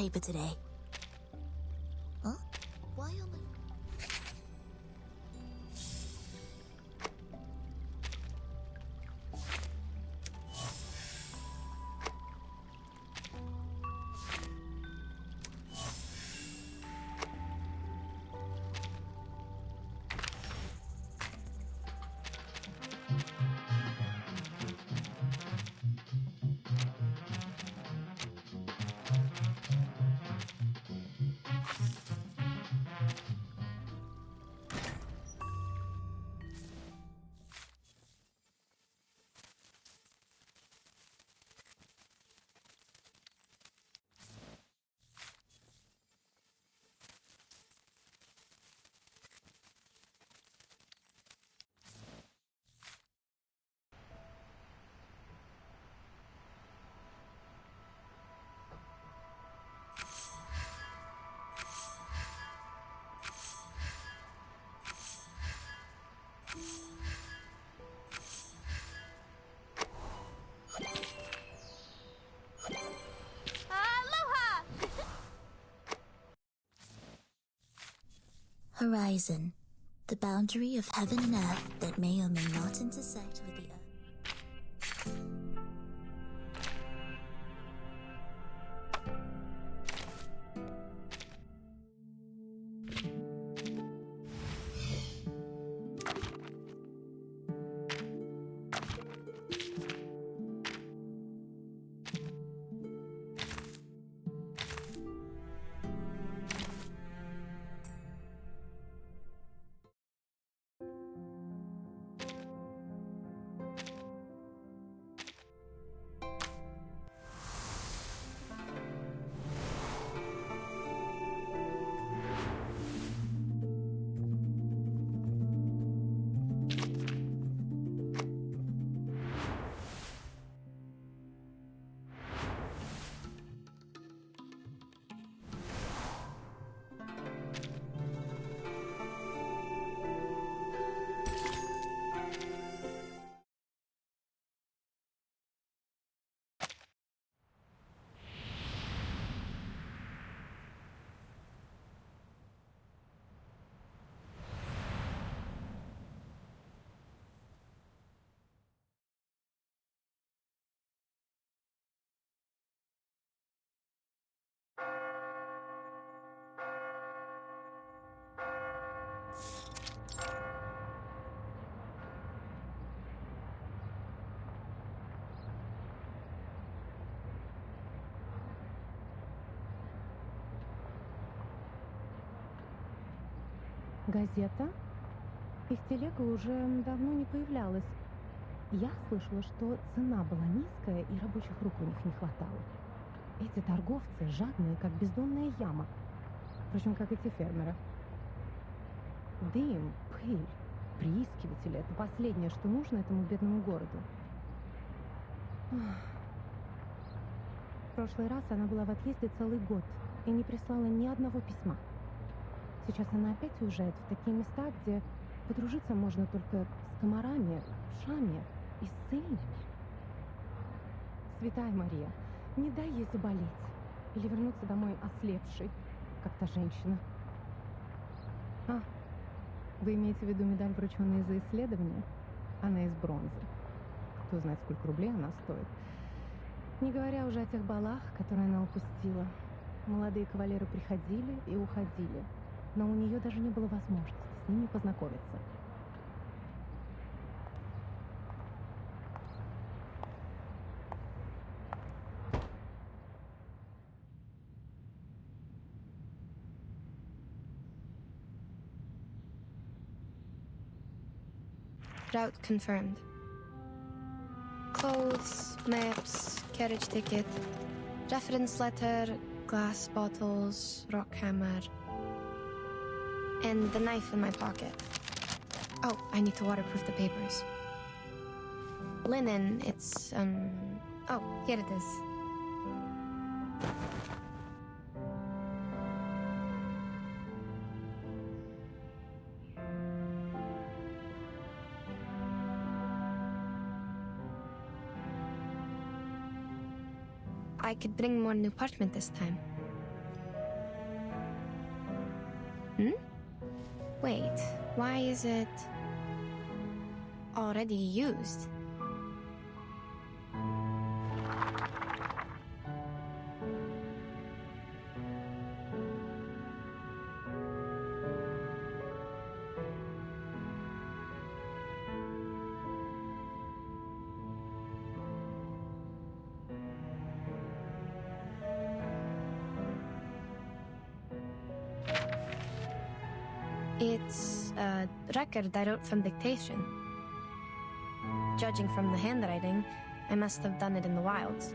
paper today. Huh? Why only? Aloha! Horizon, the boundary of heaven and earth that may or may not intersect with the earth. Газета? Их телега уже давно не появлялась. Я слышала, что цена была низкая и рабочих рук у них не хватало. Эти торговцы жадные, как бездонная яма. Впрочем, как и те фермеры. Дым, пыль, приискиватели — это последнее, что нужно этому бедному городу. В прошлый раз она была в отъезде целый год и не прислала ни одного письма. Сейчас она опять уезжает в такие места, где подружиться можно только с комарами, шами и с целями. Святая Мария, не дай ей заболеть или вернуться домой ослепшей, как та женщина. А, вы имеете в виду медаль, врученную за исследование? Она из бронзы. Кто знает, сколько рублей она стоит. Не говоря уже о тех балах, которые она упустила. Молодые кавалеры приходили и уходили, но у нее даже не было возможности с ними познакомиться. Route confirmed. Clothes, maps, carriage ticket, reference letter, glass bottles, rock hammer, and the knife in my pocket. Oh, I need to waterproof the papers. Linen, it's, oh, here it is. I could bring more new apartment this time. Wait, why is it already used? It's a record I wrote from dictation. Judging from the handwriting, I must have done it in the wilds.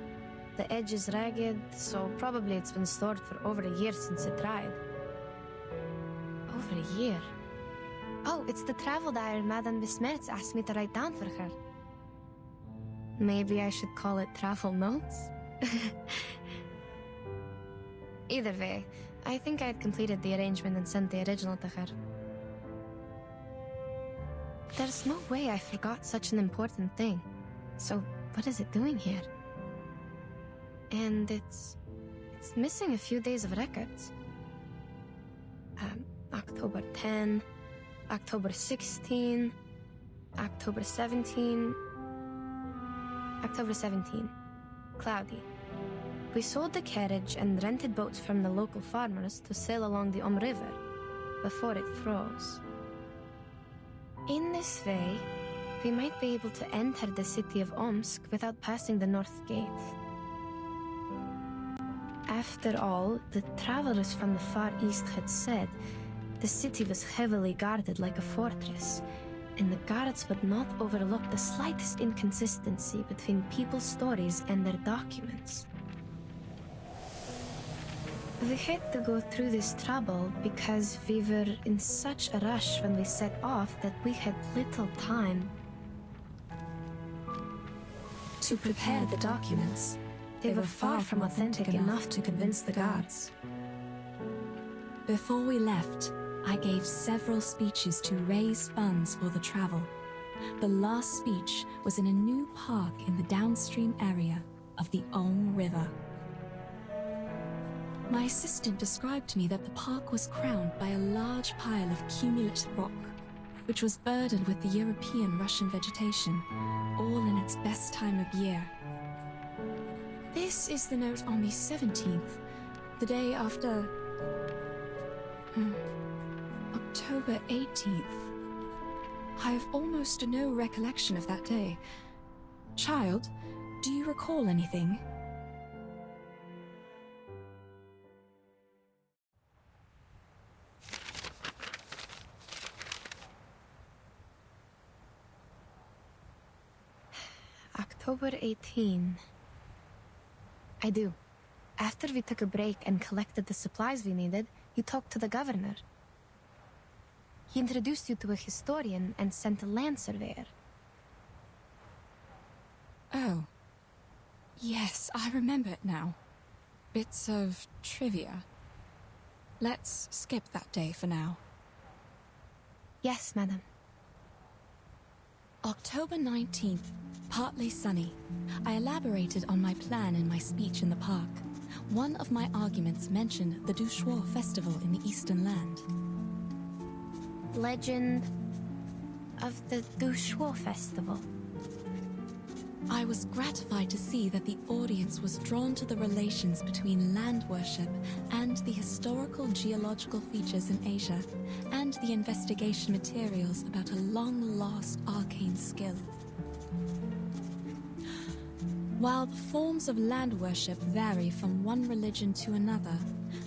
The edge is ragged, so probably it's been stored for over a year since it tried. Over a year? Oh, it's the travel diary Madame Besmertz asked me to write down for her. Maybe I should call it travel notes? Either way, I think I had completed the arrangement and sent the original to her. There's no way I forgot such an important thing. So, what is it doing here? And it's missing a few days of records. October 10, October 16, October 17, October 17. Cloudy. We sold the carriage and rented boats from the local farmers to sail along the River before it froze. In this way, we might be able to enter the city of Omsk without passing the North Gate. After all, the travelers from the Far East had said the city was heavily guarded like a fortress, and the guards would not overlook the slightest inconsistency between people's stories and their documents. We had to go through this trouble because we were in such a rush when we set off that we had little time to prepare the documents. They were far from authentic enough to convince the guards. Before we left, I gave several speeches to raise funds for the travel. The last speech was in a new park in the downstream area of the Om River. My assistant described to me that the park was crowned by a large pile of cumulate rock, which was burdened with the European Russian vegetation, all in its best time of year. This is the note on the 17th, the day after... October 18th. I have almost no recollection of that day. Child, do you recall anything? October 18. I do. After we took a break and collected the supplies we needed, you talked to the governor. He introduced you to a historian and sent a land surveyor. Oh. Yes, I remember it now. Bits of trivia. Let's skip that day for now. Yes, madam. October 19th, partly sunny. I elaborated on my plan in my speech in the park. One of my arguments mentioned the Douchois festival in the Eastern Land. Legend of the Douchois festival. I was gratified to see that the audience was drawn to the relations between land worship and the historical geological features in Asia, and the investigation materials about a long-lost arcane skill. While the forms of land worship vary from one religion to another,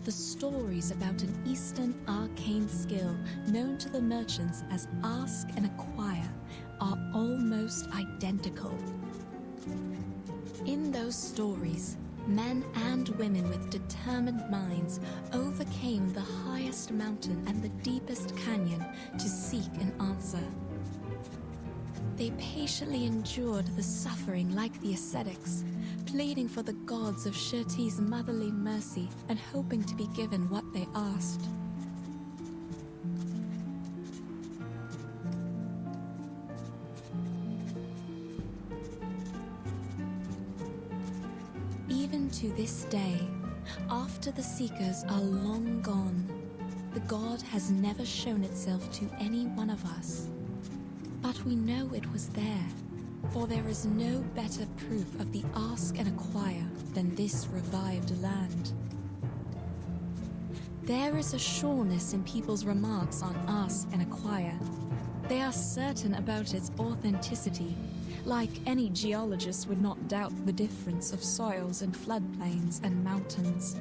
the stories about an Eastern arcane skill known to the merchants as Ask and Acquire are almost identical. In those stories, men and women with determined minds overcame the highest mountain and the deepest canyon to seek an answer. They patiently endured the suffering like the ascetics, pleading for the gods of Shirti's motherly mercy and hoping to be given what they asked. Even to this day, after the seekers are long gone, The god has never shown itself to any one of us. But we know it was there, for there is no better proof of the ask and acquire than this revived land. There is a sureness in people's remarks on ask and acquire. They are certain about its authenticity, like any geologist would not doubt the difference of soils and floodplains and mountains.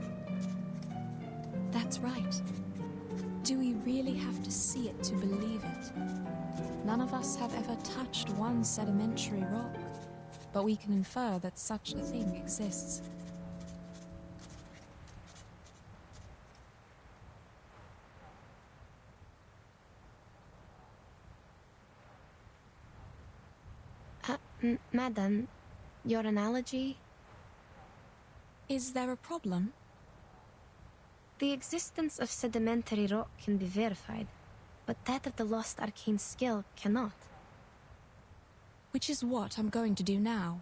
That's right. Do we really have to see it to believe it? None of us have ever touched one sedimentary rock, but we can infer that such a thing exists. Madam, your analogy? Is there a problem? The existence of sedimentary rock can be verified, but that of the lost arcane skill cannot. Which is what I'm going to do now,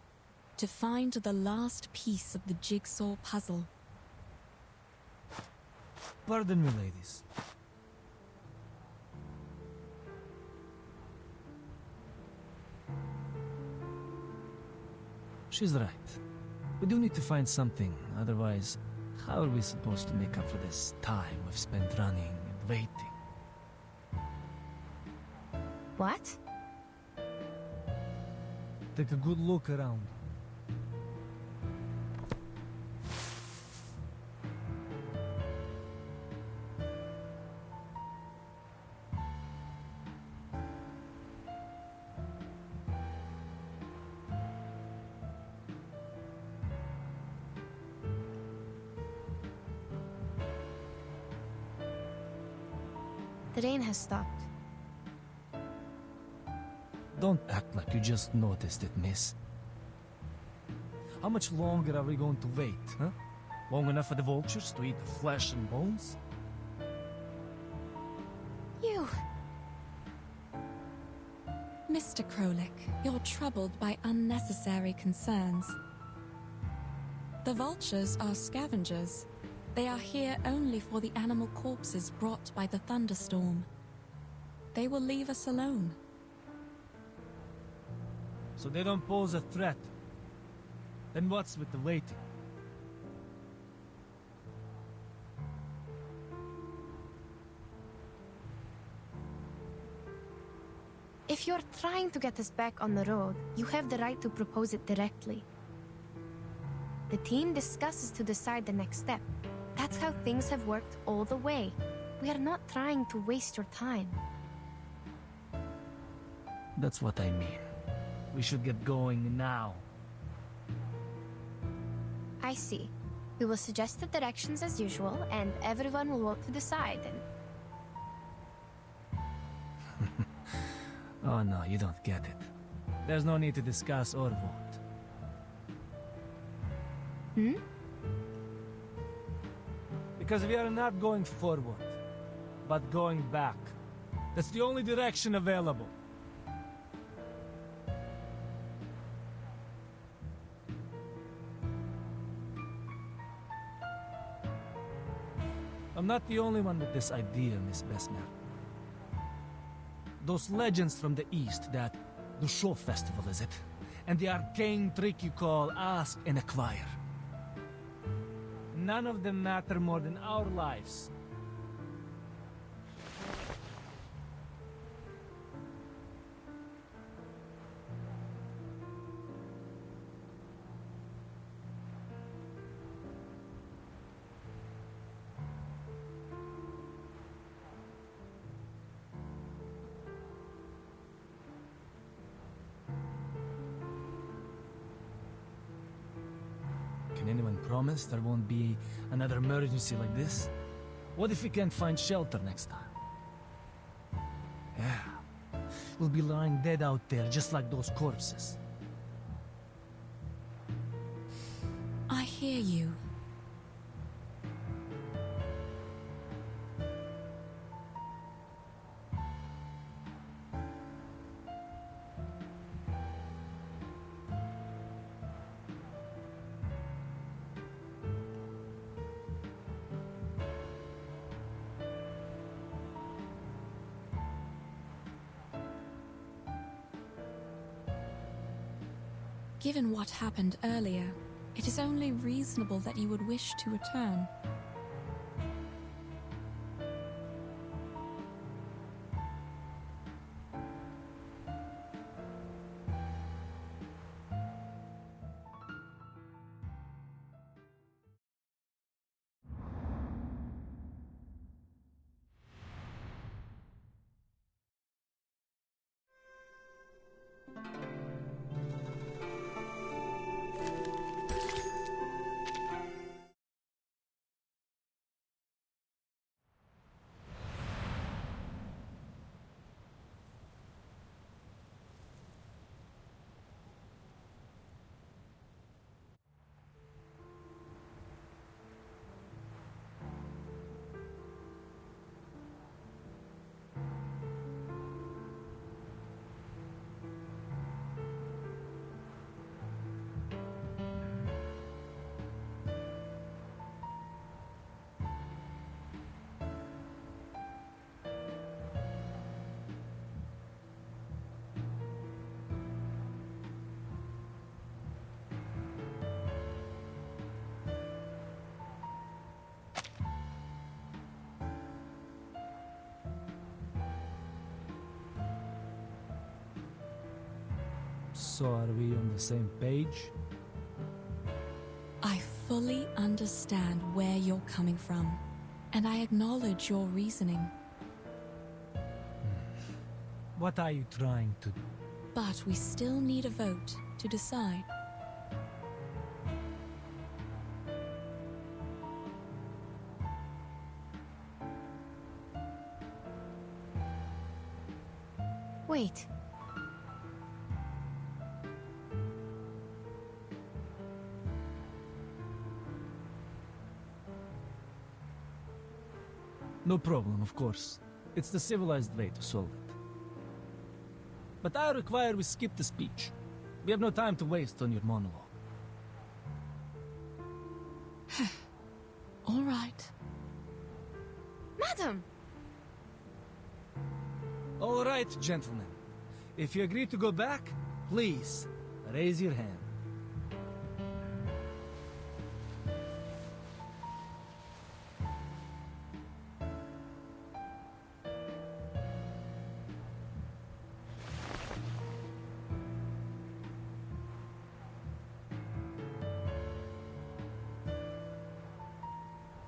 to find the last piece of the jigsaw puzzle. Pardon me, ladies. She's right. We do need to find something, otherwise, how are we supposed to make up for this time we've spent running and waiting? What? Take a good look around. The rain has stopped. Don't act like you just noticed it, miss. How much longer are we going to wait, huh? Long enough for the vultures to eat the flesh and bones? You! Mr. Krolik, you're troubled by unnecessary concerns. The vultures are scavengers. They are here only for the animal corpses brought by the thunderstorm. They will leave us alone. So they don't pose a threat. Then what's with the waiting? If you're trying to get us back on the road, you have the right to propose it directly. The team discusses to decide the next step. That's how things have worked all the way. We are not trying to waste your time. That's what I mean. We should get going now. I see. We will suggest the directions as usual, and everyone will vote to decide. Oh no, you don't get it. There's no need to discuss or vote. Hmm? Because we are not going forward, but going back. That's the only direction available. I'm not the only one with this idea, Miss Besmer. Those legends from the East, that the show festival, is it? And the arcane trick you call ask and acquire. None of them matter more than our lives. Can anyone promise there won't be another emergency like this? What if we can't find shelter next time? Yeah. We'll be lying dead out there just like those corpses. I hear you. Given what happened earlier, it is only reasonable that you would wish to return. So are we on the same page? I fully understand where you're coming from, and I acknowledge your reasoning. What are you trying to do? But we still need a vote to decide. Wait. No problem, of course. It's the civilized way to solve it. But I require we skip the speech. We have no time to waste on your monologue. All right. Madam! All right, gentlemen. If you agree to go back, please, raise your hand.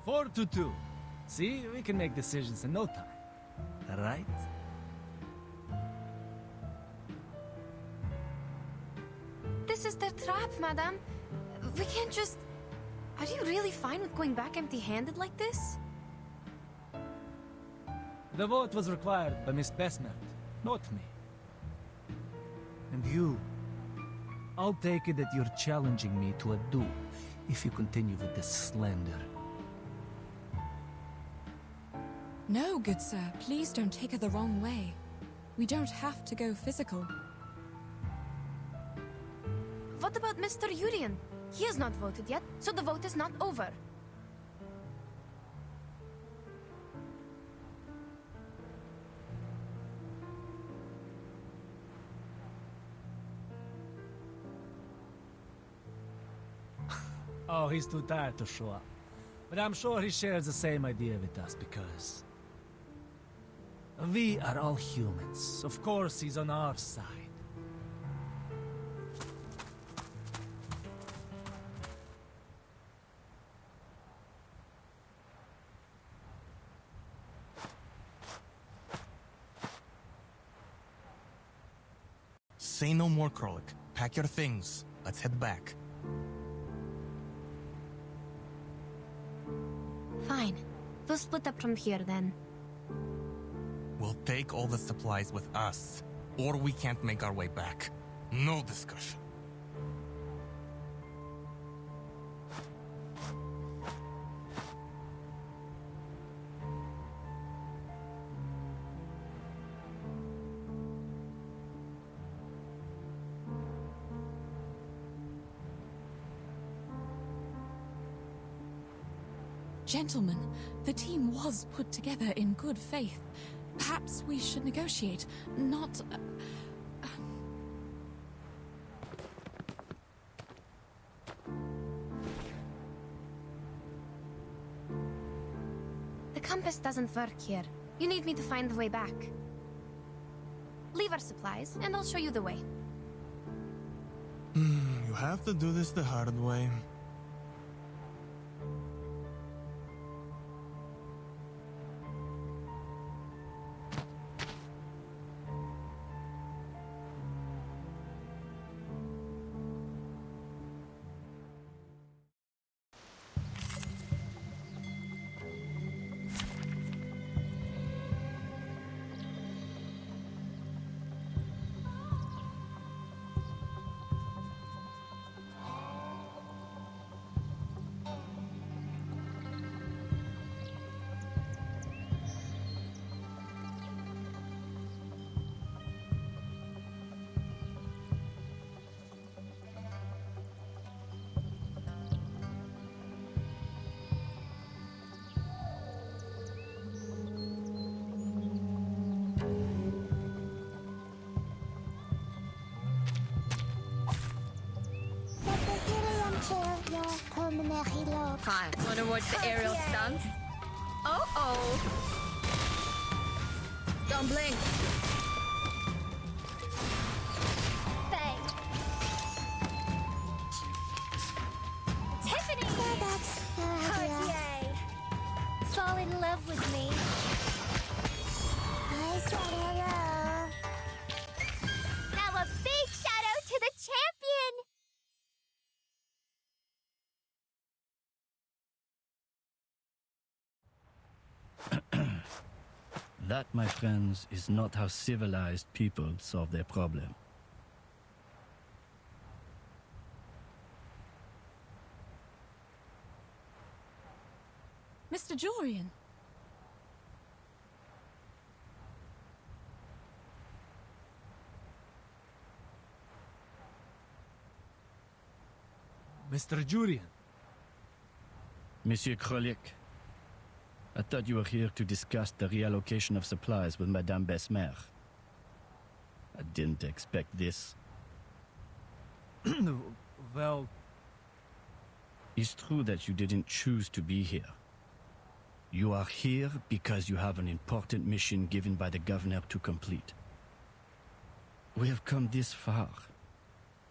Four to two. See, we can make decisions in no time. Right? This is their trap, madam. We can't just... Are you really fine with going back empty-handed like this? The vote was required by Miss Besnard, not me. And you, I'll take it that you're challenging me to a duel if you continue with this slander. No, good sir, please don't take it the wrong way. We don't have to go physical. What about Mr. Urian? He has not voted yet, so the vote is not over. Oh, he's too tired to show up. But I'm sure he shares the same idea with us because... we are all humans. Of course, he's on our side. Say no more, Krolik. Pack your things. Let's head back. Fine. We'll split up from here then. We'll take all the supplies with us, or we can't make our way back. No discussion. Gentlemen, the team was put together in good faith. Perhaps we should negotiate, not... compass doesn't work here. You need me to find the way back. Leave our supplies, and I'll show you the way. You have to do this the hard way. Hi, wanna watch the aerial stunts? Oh! Don't blink! Thanks. Tiffany! That's Cartier. Fall in love with me. I said hello. Now a big shout out to the champion! That, my friends, is not how civilized people solve their problem. Mr. Jorian. Mr. Jurian. Monsieur Krolik, I thought you were here to discuss the reallocation of supplies with Madame Besmer. I didn't expect this. Well, It's true that you didn't choose to be here. You are here because you have an important mission given by the governor to complete. We have come this far.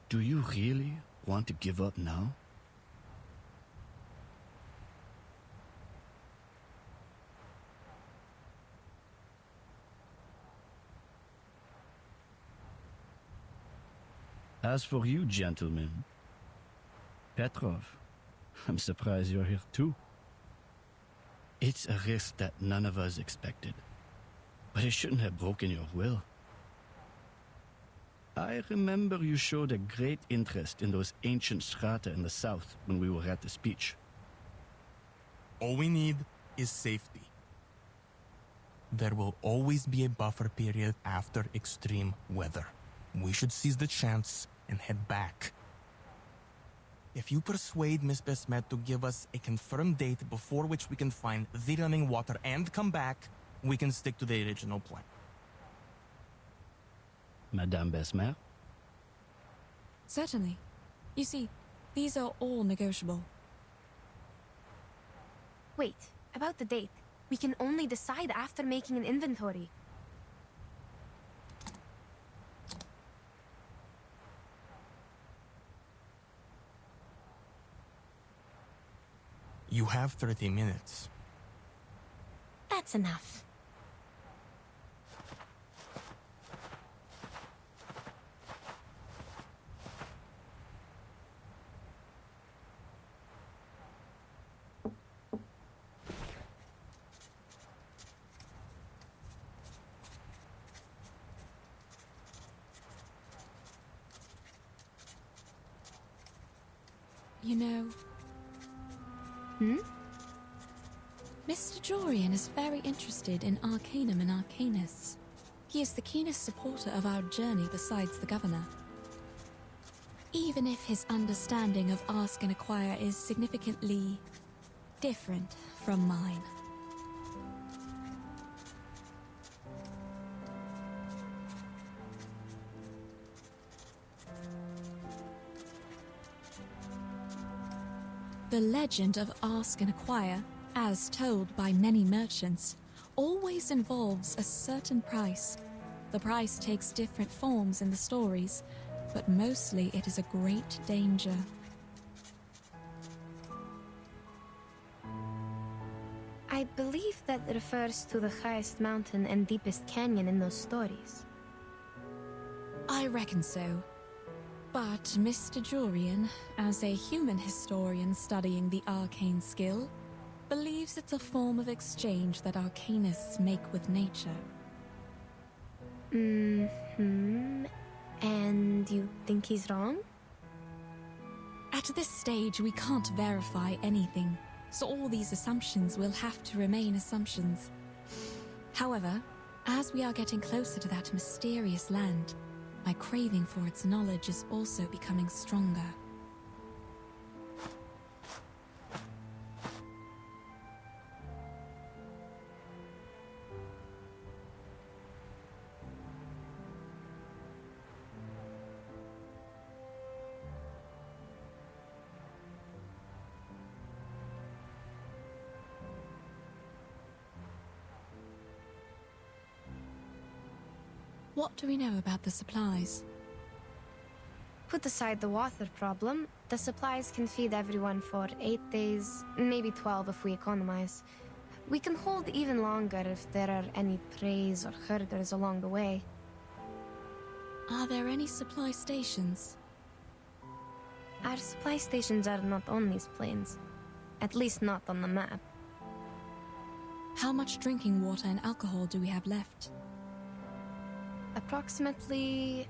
Do you really want to give up now? As for you, gentlemen, Petrov, I'm surprised you're here too. It's a risk that none of us expected, but it shouldn't have broken your will. I remember you showed a great interest in those ancient strata in the south when we were at the speech. All we need is safety. There will always be a buffer period after extreme weather. We should seize the chance and head back. If you persuade Miss Besmet to give us a confirmed date before which we can find the running water and come back, we can stick to the original plan. Madame Besmer? Certainly. You see, these are all negotiable. Wait, about the date. We can only decide after making an inventory. You have 30 minutes. That's enough. You know... Mr. Jorian is very interested in Arcanum and Arcanists. He is the keenest supporter of our journey besides the governor. Even if his understanding of Ask and Acquire is significantly different from mine. The legend of Ask and Acquire as told by many merchants, always involves a certain price. The price takes different forms in the stories, but mostly it is a great danger. I believe that refers to the highest mountain and deepest canyon in those stories. I reckon so. But Mr. Jurian, as a human historian studying the arcane skill, believes it's a form of exchange that arcanists make with nature. And you think he's wrong? At this stage, we can't verify anything, so all these assumptions will have to remain assumptions. However, as we are getting closer to that mysterious land, my craving for its knowledge is also becoming stronger. What do we know about the supplies? Put aside the water problem, the supplies can feed everyone for 8 days, maybe 12 if we economize. We can hold even longer if there are any preys or herders along the way. Are there any supply stations? Our supply stations are not on these plains. At least not on the map. How much drinking water and alcohol do we have left? Approximately...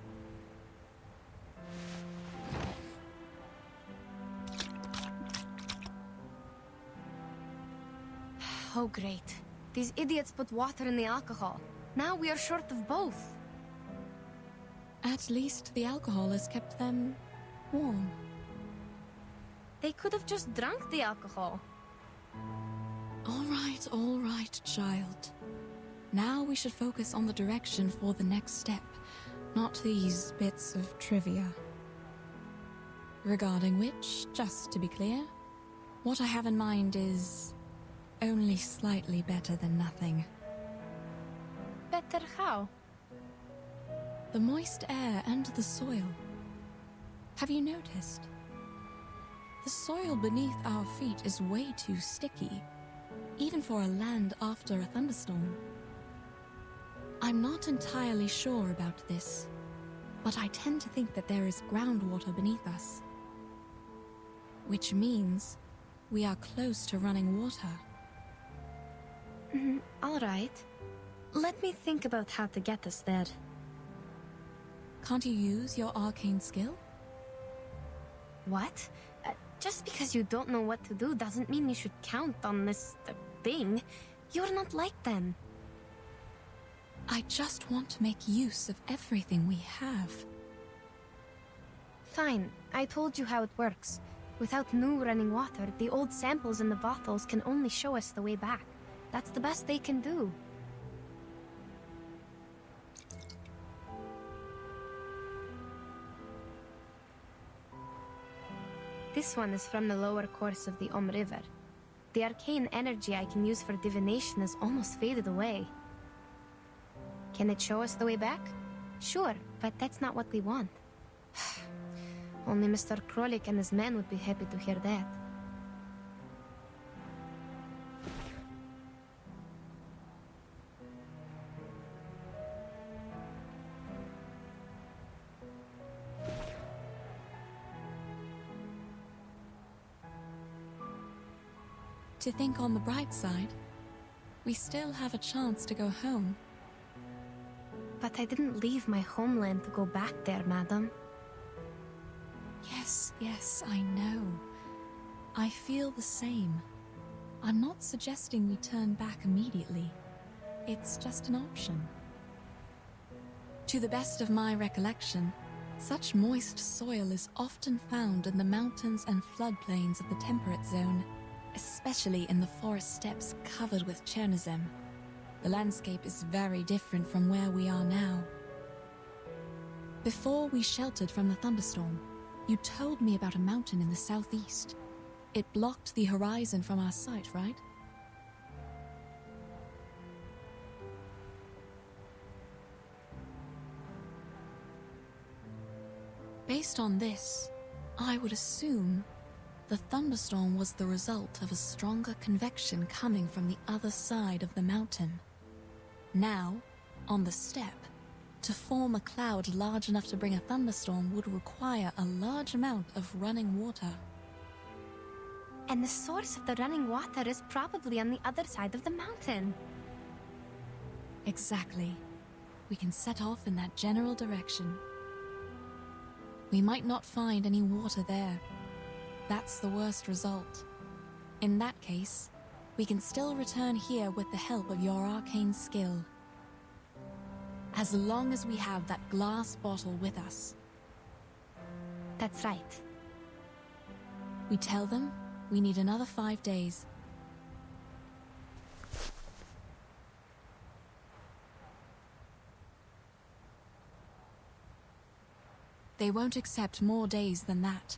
Oh great. These idiots put water in the alcohol. Now we are short of both. At least the alcohol has kept them warm. They could have just drunk the alcohol. All right, child. Now we should focus on the direction for the next step, not these bits of trivia. Regarding which, just to be clear, what I have in mind is only slightly better than nothing. Better how? The moist air and the soil. Have you noticed? The soil beneath our feet is way too sticky, even for a land after a thunderstorm. I'm not entirely sure about this, but I tend to think that there is groundwater beneath us. Which means we are close to running water. All right. Let me think about how to get us there. Can't you use your arcane skill? What? Just because you don't know what to do doesn't mean you should count on this thing. You're not like them. I just want to make use of everything we have. Fine, I told you how it works. Without new running water, the old samples in the bottles can only show us the way back. That's the best they can do. This one is from the lower course of the River. The arcane energy I can use for divination has almost faded away. Can it show us the way back? Sure, but that's not what we want. Only Mr. Krolik and his men would be happy to hear that. To think on the bright side, we still have a chance to go home. But I didn't leave my homeland to go back there, madam. Yes, I know. I feel the same. I'm not suggesting we turn back immediately. It's just an option. To the best of my recollection, such moist soil is often found in the mountains and floodplains of the temperate zone, especially in the forest steppes covered with Chernozem. The landscape is very different from where we are now. Before we sheltered from the thunderstorm, you told me about a mountain in the southeast. It blocked the horizon from our sight, right? Based on this, I would assume the thunderstorm was the result of a stronger convection coming from the other side of the mountain. Now, on the steppe, to form a cloud large enough to bring a thunderstorm would require a large amount of running water. And the source of the running water is probably on the other side of the mountain. Exactly. We can set off in that general direction. We might not find any water there. That's the worst result. In that case, we can still return here with the help of your arcane skill. As long as we have that glass bottle with us. That's right. We tell them we need another 5 days. They won't accept more days than that.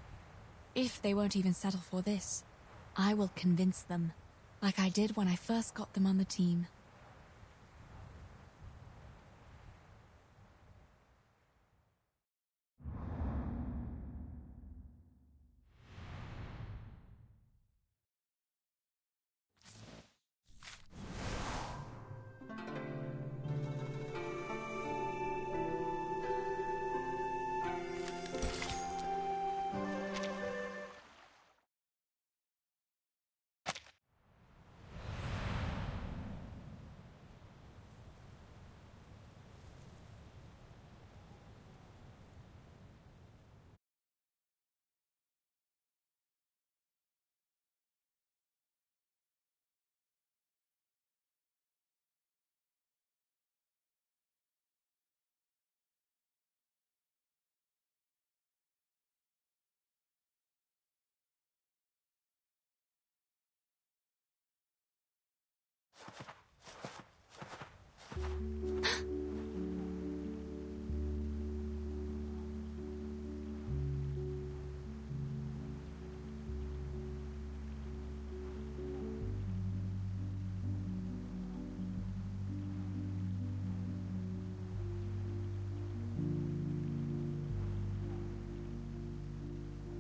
If they won't even settle for this, I will convince them, like I did when I first got them on the team.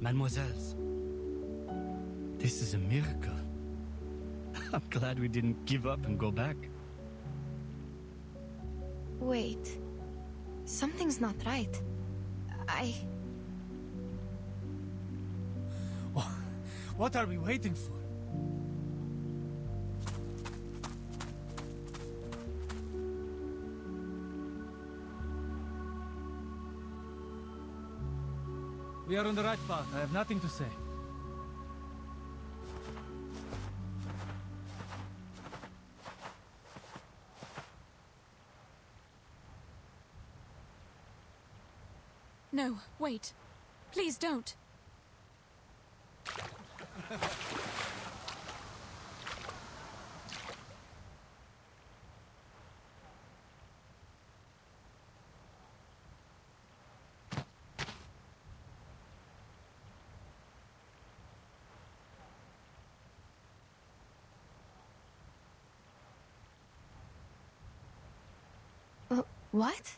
Mademoiselles, this is a miracle. I'm glad we didn't give up and go back. Wait. Something's not right. What are we waiting for? We are on the right path. I have nothing to say. No, wait. Please don't. What?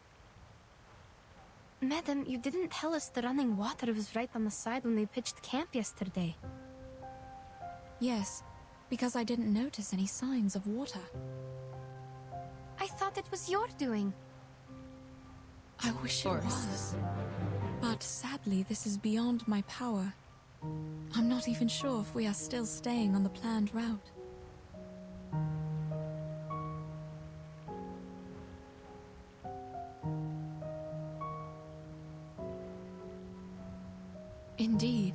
Madam, you didn't tell us the running water was right on the side when we pitched camp yesterday. Yes, because I didn't notice any signs of water. I thought it was your doing. I wish it was. But sadly, this is beyond my power. I'm not even sure if we are still staying on the planned route. Indeed,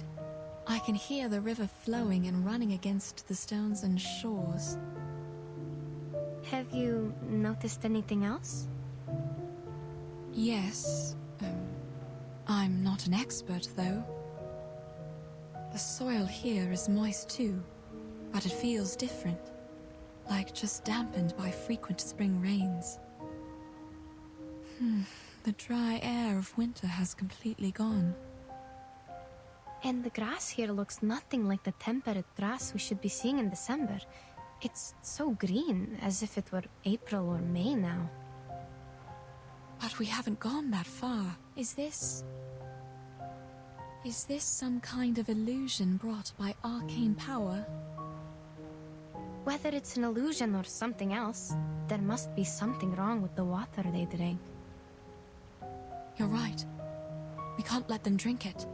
I can hear the river flowing and running against the stones and shores. Have you noticed anything else? Yes. I'm not an expert, though. The soil here is moist too, but it feels different, like just dampened by frequent spring rains. The dry air of winter has completely gone. And the grass here looks nothing like the temperate grass we should be seeing in December. It's so green, as if it were April or May now. But we haven't gone that far. Is this... Is this some kind of illusion brought by arcane power? Whether it's an illusion or something else, there must be something wrong with the water they drank. You're right. We can't let them drink it.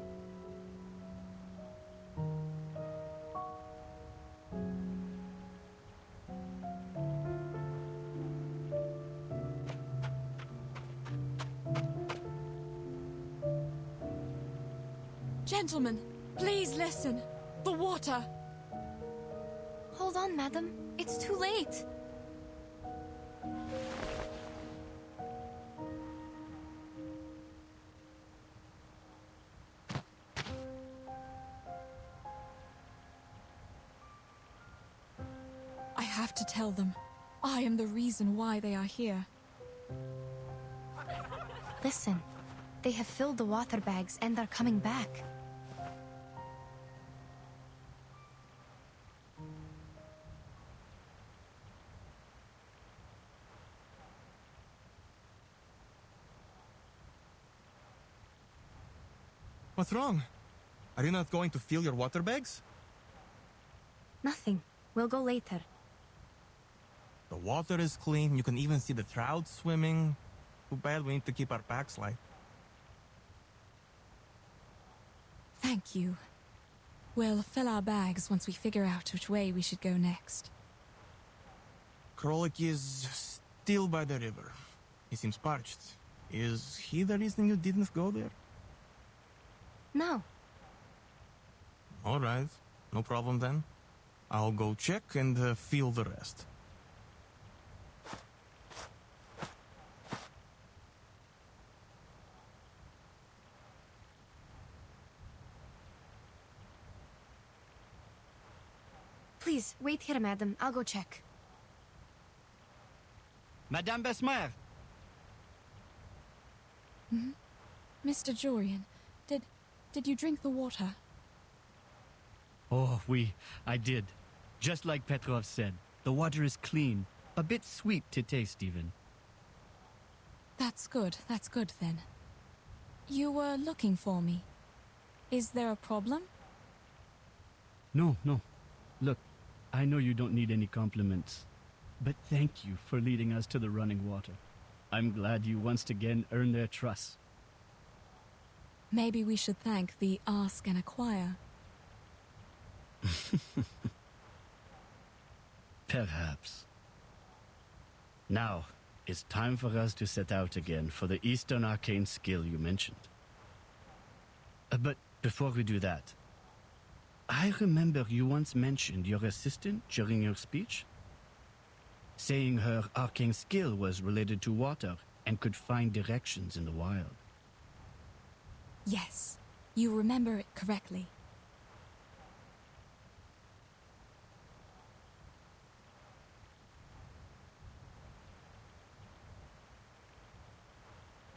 Gentlemen, please listen. The water! Hold on, madam. It's too late. I have to tell them. I am the reason why they are here. Listen, they have filled the water bags and are coming back. What's wrong? Are you not going to fill your water bags? Nothing. We'll go later. The water is clean. You can even see the trout swimming. Too bad we need to keep our packs light. Thank you. We'll fill our bags once we figure out which way we should go next. Krolik is still by the river. He seems parched. Is he the reason you didn't go there? No. All right. No problem then. I'll go check and feel the rest. Please, wait here, madam. I'll go check. Madame Besmer! Mr. Jorian, did you drink the water? Oh, I did. Just like Petrov said, the water is clean. A bit sweet to taste, even. That's good then. You were looking for me. Is there a problem? No. Look, I know you don't need any compliments, but thank you for leading us to the running water. I'm glad you once again earned their trust. Maybe we should thank the Ask and Acquire. Perhaps. Now, it's time for us to set out again for the Eastern Arcane skill you mentioned. But before we do that, I remember you once mentioned your assistant during your speech, saying her arcane skill was related to water and could find directions in the wild. Yes, you remember it correctly.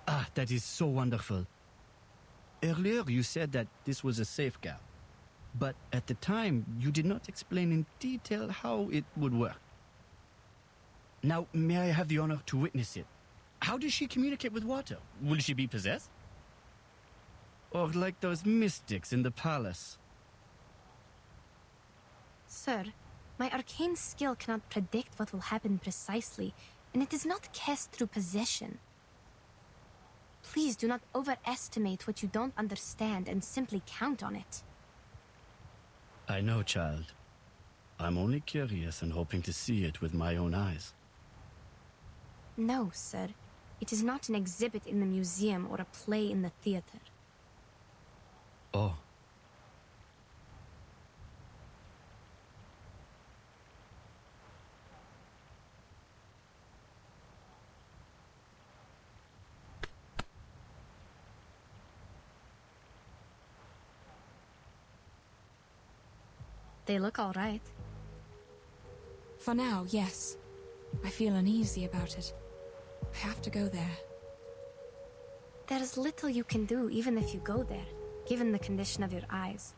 Ah, that is so wonderful. Earlier you said that this was a safe gap, but at the time you did not explain in detail how it would work. Now, may I have the honor to witness it? How does she communicate with water? Will she be possessed? Or like those mystics in the palace? Sir, my arcane skill cannot predict what will happen precisely, and it is not cast through possession. Please do not overestimate what you don't understand and simply count on it. I know, child. I'm only curious and hoping to see it with my own eyes. No, sir. It is not an exhibit in the museum or a play in the theater. Oh. They look all right. For now, yes. I feel uneasy about it. I have to go there. There is little you can do even if you go there, given the condition of your eyes.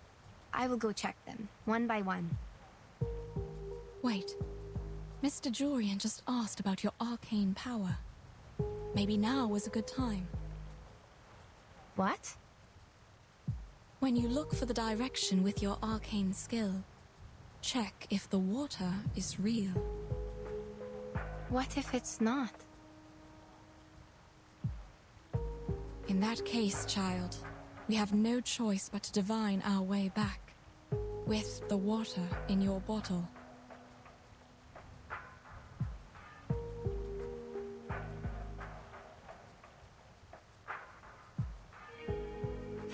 I will go check them, one by one. Wait. Mr. Jorian just asked about your arcane power. Maybe now was a good time. What? When you look for the direction with your arcane skill, check if the water is real. What if it's not? In that case, child, we have no choice but to divine our way back, with the water in your bottle.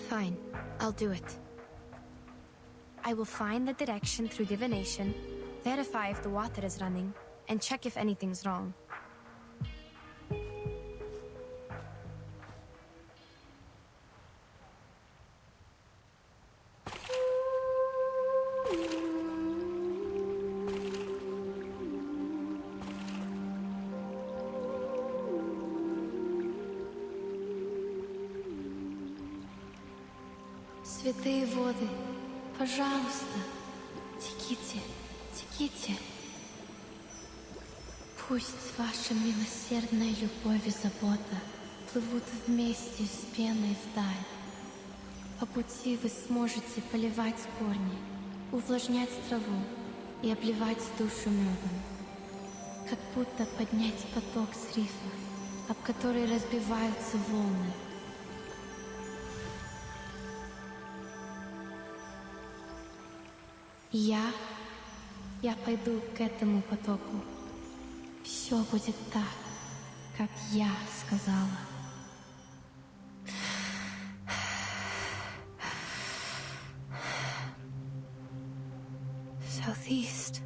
Fine, I'll do it. I will find the direction through divination, verify if the water is running, and check if anything's wrong. Святые воды, пожалуйста, теките, теките. Пусть ваша милосердная любовь и забота плывут вместе с пеной вдаль. По пути вы сможете поливать корни, увлажнять траву и обливать душу медом. Как будто поднять поток с рифа, об который разбиваются волны. Я пойду к этому потоку. Все будет так, как я сказала. Southeast.